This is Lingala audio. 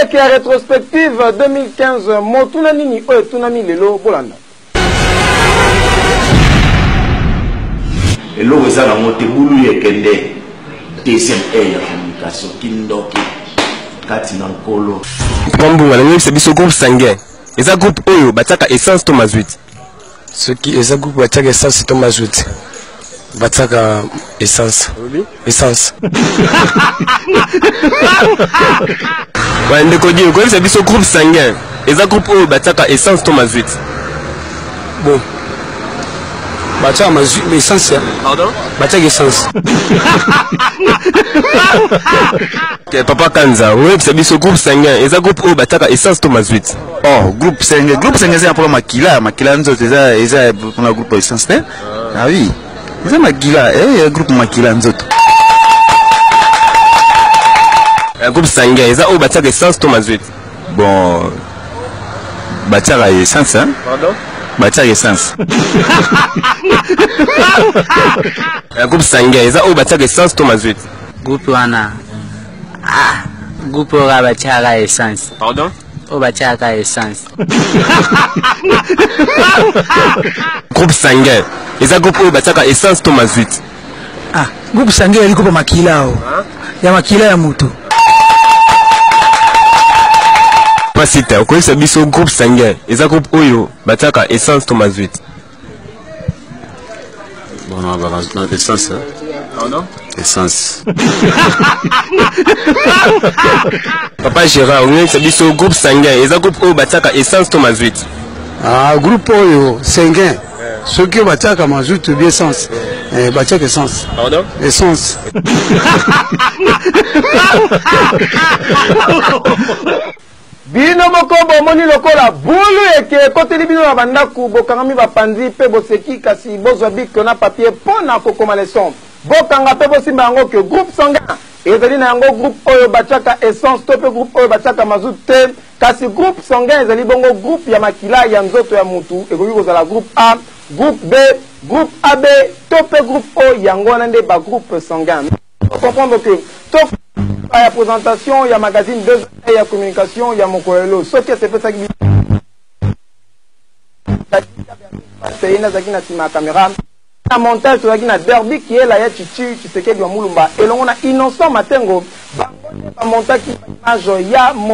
et la rétrospective 2015 Motuna Nini Tunami Lelo Bolanda. Et là, vous avez monté boulou et kende deuxième air communication kindoki katina nkolo. Pambunga le c'est biso groupe sanguin. Et ça groupe Oyo bataka essence Thomas 8. Ce qui est ça groupe bataka essence Thomas 8. Bataka essence. Essence. Ouais, ndeko dio ko c'est biso groupe sanguin. Et ça groupe Oyo bataka essence Thomas 8. Bon. Bataka essence. Pardon? Bataka essence. Papa Kanza, oui, c'est biso groupe sanguin. Et ça groupe Oyo bataka essence Thomas 8. Oh, groupe sanguin c'est pour Makila nzo c'est pour le groupe essence. Ah oui. C'est Makila, groupe Makila nzo. Un groupe sanguin, et ça Oyo bataka essence Thomas 8. Bon, bataka essence hein? Pardon? Bataka essence. Un groupe sanguin, et ça Oyo bataka essence Thomas 8. Groupe wana. Ah, groupe ora bataka essence. Pardon? O bataka essence. Groupe sanguin, et ça groupe Oyo bataka essence Thomas 8. Ah, groupe sanguin il groupe Makila o. Ya Makila ya mutu. Pasita, vous connaissez biso groupe sanguin, et ça groupe Oyo bataka essence Thomas 8. Bon, on va essence hein? Pardon? Essence. Papa Gérard, oui, c'est biso groupe sanguin, et ça groupe Oyo bataka essence Thomas 8. Ah, groupe Oyo sanguin. Ceux qui bataka mazout bien essence. Bataka essence. Pardon? Essence. Bino moko bomoni lokola bulu eke koteli bino na bandaku bokangami bapandi pe boseki kasi bozwa bik na papier pona kokoma leson bokanga pe bosimba yango ke groupe sanguin ezali na yango groupe Oyo bachaka essence to pe groupe Oyo bachaka mazout te kasi groupe sanguin ezali bongo groupe ya makila ya nzoto ya mutu ekoki kozala groupe A, groupe B, groupe AB to pe groupe O yango wana nde ba groupe sanguin. Comprendre que à la présentation, il y a magazine 2 il y a communication, il y a mon coelho. Ce qui s'est fait ça qui c'est une caméra. La montage sur la derby qui est là, il y a Chichi, tu sais qu'il y a Moulumba. Et là on a innocent matengo. Montage qui image, il y a mon